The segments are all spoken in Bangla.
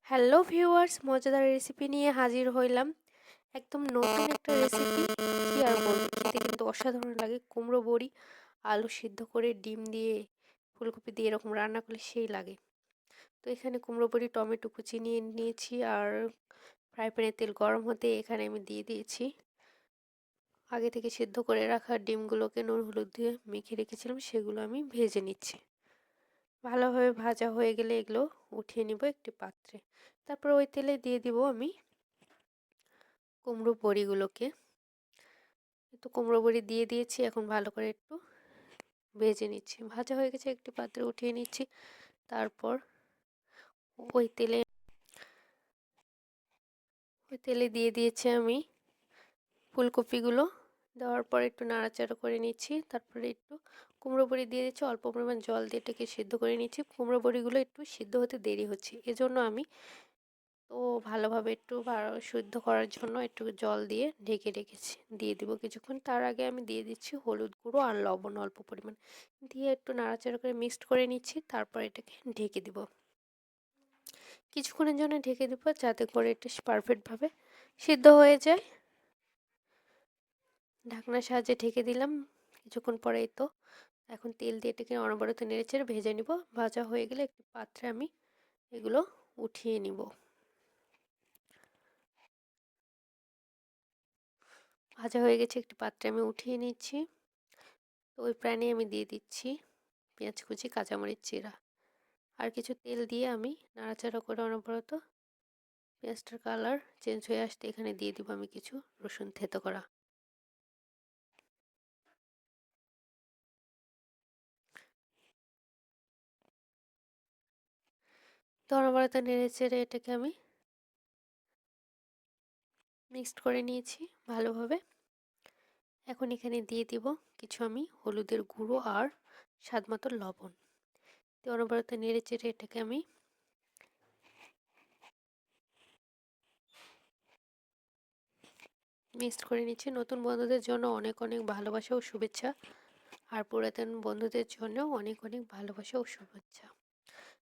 হ্যালো ভিউয়ার্স, মজাদার রেসিপি নিয়ে হাজির হইলাম। একদম নতুন একটা রেসিপি। কি আর বলবো, খেতে কিন্তু অসাধারণ লাগে। কুমড়ো বড়ি আলু সিদ্ধ করে ডিম দিয়ে ফুলকপি দিয়ে এরকম রান্না করলে সেই লাগে। তো এখানে কুমড়ো বড়ি টমেটো কুচি নিয়ে নিয়েছি, আর ফ্রাই প্যানে তেল গরম হতে এখানে আমি দিয়ে দিয়েছি আগে থেকে সিদ্ধ করে রাখা ডিমগুলোকে নুন হলুদ দিয়ে মেখে রেখেছিলাম, সেগুলো আমি ভেজে নিচ্ছি। ভালোভাবে ভাজা হয়ে গেলে এগুলো উঠিয়ে নিব একটি পাত্রে। তারপর ওই তেলে দিয়ে দিব আমি কুমড়ো বড়িগুলোকে। তো কুমড়ো বড়ি দিয়ে দিয়েছি, এখন ভালো করে একটু ভেজে নিচ্ছি। ভাজা হয়ে গেছে, একটি পাত্রে উঠিয়ে নিচ্ছি। তারপর ওই তেলে দিয়ে দিয়েছি আমি ফুলকপিগুলো। দেওয়ার পর একটু নাড়াচাড়া করে নিচ্ছি। তারপরে একটু কুমড়ো বড়ি দিয়ে দিচ্ছি, অল্প পরিমাণ জল দিয়ে এটাকে সিদ্ধ করে নিচ্ছি। কুমড়ো বড়িগুলো একটু সিদ্ধ হতে দেরি হচ্ছে, এজন্য আমি তো ভালোভাবে একটু শুদ্ধ করার জন্য একটু জল দিয়ে ঢেকে রেখেছি। দিয়ে দিব কিছুক্ষণ। তার আগে আমি দিয়ে দিচ্ছি হলুদ গুঁড়ো আর লবণ অল্প পরিমাণ দিয়ে একটু নাড়াচাড়া করে মিক্সড করে নিচ্ছি। তারপর এটাকে ঢেকে দিব, কিছুক্ষণের জন্য ঢেকে দিব, যাতে করে এটা পারফেক্টভাবে সিদ্ধ হয়ে যায়। ঢাকনার সাহায্যে ঢেকে দিলাম। কিছুক্ষণ পরেই তো এখন তেল দিয়ে এটাকে অনবরত নেড়েচেড়ে ভেজে নিব। ভাজা হয়ে গেলে একটি পাত্রে আমি এগুলো উঠিয়ে নিব। ভাজা হয়ে গেছে, একটি পাত্রে আমি উঠিয়ে নিচ্ছি। তো ওই প্যানে আমি দিয়ে দিচ্ছি পেঁয়াজ কুচি, কাঁচামরিচ চিরা আর কিছু তেল দিয়ে আমি নাড়াচাড়া করে অনবরত পেঁয়াজটার কালার চেঞ্জ হয়ে আসতে এখানে দিয়ে দিব আমি কিছু রসুন থেতো করা। তো অনবরত নেড়ে চেড়ে এটাকে আমি মিক্সড করে নিয়েছি ভালোভাবে। এখন এখানে দিয়ে দিব কিছু আমি হলুদের গুঁড়ো আর স্বাদ মতো লবণ। তো অনবরত নেড়ে চেড়ে এটাকে আমি মিক্সড করে নিচ্ছি। নতুন বন্ধুদের জন্য অনেক অনেক ভালোবাসা ও শুভেচ্ছা, আর পুরাতন বন্ধুদের জন্য অনেক অনেক ভালোবাসা ও শুভেচ্ছা।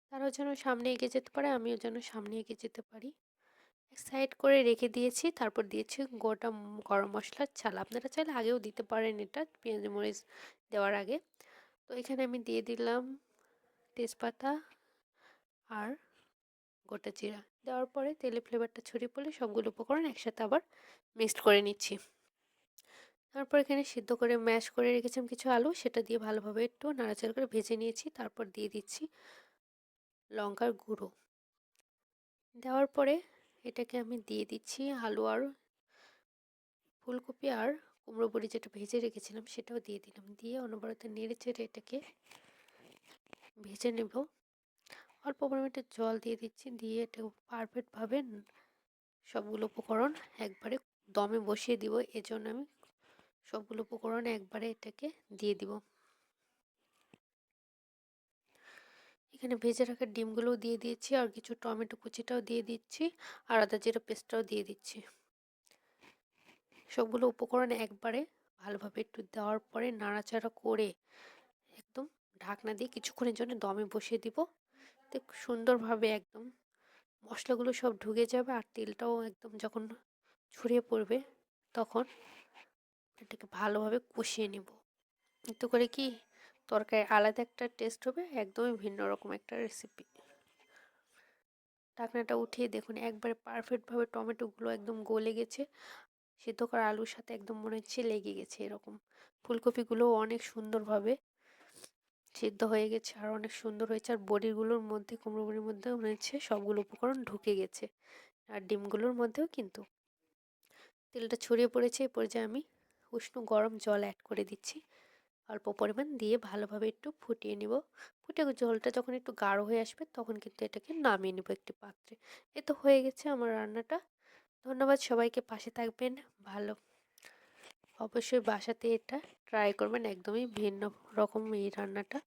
তারাও যেন সামনে এগিয়ে যেতে পারে, আমিও যেন সামনে এগিয়ে যেতে পারি। সাইড করে রেখে দিয়েছি। তারপর দিয়েছি গোটা গরম মশলার ছাল। আপনারা চাইলে আগেও দিতে পারেন এটা, পেঁয়াজ মরিচ দেওয়ার আগে। তো এখানে আমি দিয়ে দিলাম তেজপাতা আর গোটা জিরা। দেওয়ার পরে তেলে ফ্লেভারটা ছড়িয়ে পড়লে সবগুলো উপকরণ একসাথে আবার মিক্সড করে নিচ্ছি। তারপর এখানে সিদ্ধ করে ম্যাশ করে রেখেছিলাম কিছু আলু, সেটা দিয়ে ভালোভাবে একটু নাড়াচাড়া করে ভেজে নিয়েছি। তারপর দিয়ে দিচ্ছি লঙ্কার গুঁড়ো। দেওয়ার পরে এটাকে আমি দিয়ে দিচ্ছি আলু আর ফুলকপি আর কুমড়ো বড়ি যেটা ভেজে রেখেছিলাম সেটাও দিয়ে দিলাম। দিয়ে অনবরত নেড়ে চেড়ে এটাকে ভেজে নেব। অল্প পরিমাণে জল দিয়ে দিচ্ছি, দিয়ে এটা পারফেক্টভাবে সবগুলো উপকরণ একবারে দমে বসিয়ে দিব। এজন্য আমি সবগুলো উপকরণ একবারে এটাকে দিয়ে দিব। এখানে ভেজে রাখা ডিমগুলোও দিয়ে দিয়েছি, আর কিছু টমেটো কুচিটাও দিয়ে দিচ্ছি, আর আদা জিরা পেস্টটাও দিয়ে দিচ্ছি। সবগুলো উপকরণ একবারে ভালোভাবে একটু দেওয়ার পরে নাড়াচাড়া করে একদম ঢাকনা দিয়ে কিছুক্ষণের জন্য দমে বসিয়ে দিব। তো সুন্দরভাবে একদম মশলাগুলো সব ঢুকে যাবে, আর তেলটাও একদম যখন ছড়িয়ে পড়বে তখন এটাকে ভালোভাবে কষিয়ে নিব। এতে করে কি তরকারি আলাদা একটা টেস্ট হবে, একদমই ভিন্ন রকম একটা রেসিপি। ঢাকনাটা উঠিয়ে দেখুন একবারে পারফেক্টভাবে টমেটোগুলো একদম গলে গেছে। সিদ্ধ করা আলুর সাথে একদম মনে হচ্ছে লেগে গেছে এরকম। ফুলকপিগুলোও অনেক সুন্দরভাবে সিদ্ধ হয়ে গেছে আর অনেক সুন্দর হয়েছে। আর বড়িগুলোর মধ্যে, কুমড়ো বড়ির মধ্যেও মনে হচ্ছে সবগুলো উপকরণ ঢুকে গেছে, আর ডিমগুলোর মধ্যেও কিন্তু তেলটা ছড়িয়ে পড়েছে। এই পর্যায়ে আমি উষ্ণ গরম জল অ্যাড করে দিচ্ছি অল্প পরিমাণ, দিয়ে ভালোভাবে একটু ফুটিয়ে নিব। ফুটে জলটা যখন একটু গাঢ় হয়ে আসবে তখন কিন্তু এটাকে নামিয়ে নিব একটি পাত্রে। এ তো হয়ে গেছে আমার রান্নাটা। ধন্যবাদ সবাইকে, পাশে থাকবেন। ভালো অবশ্যই বাসাতে এটা ট্রাই করবেন, একদমই ভিন্ন রকম এই রান্নাটা।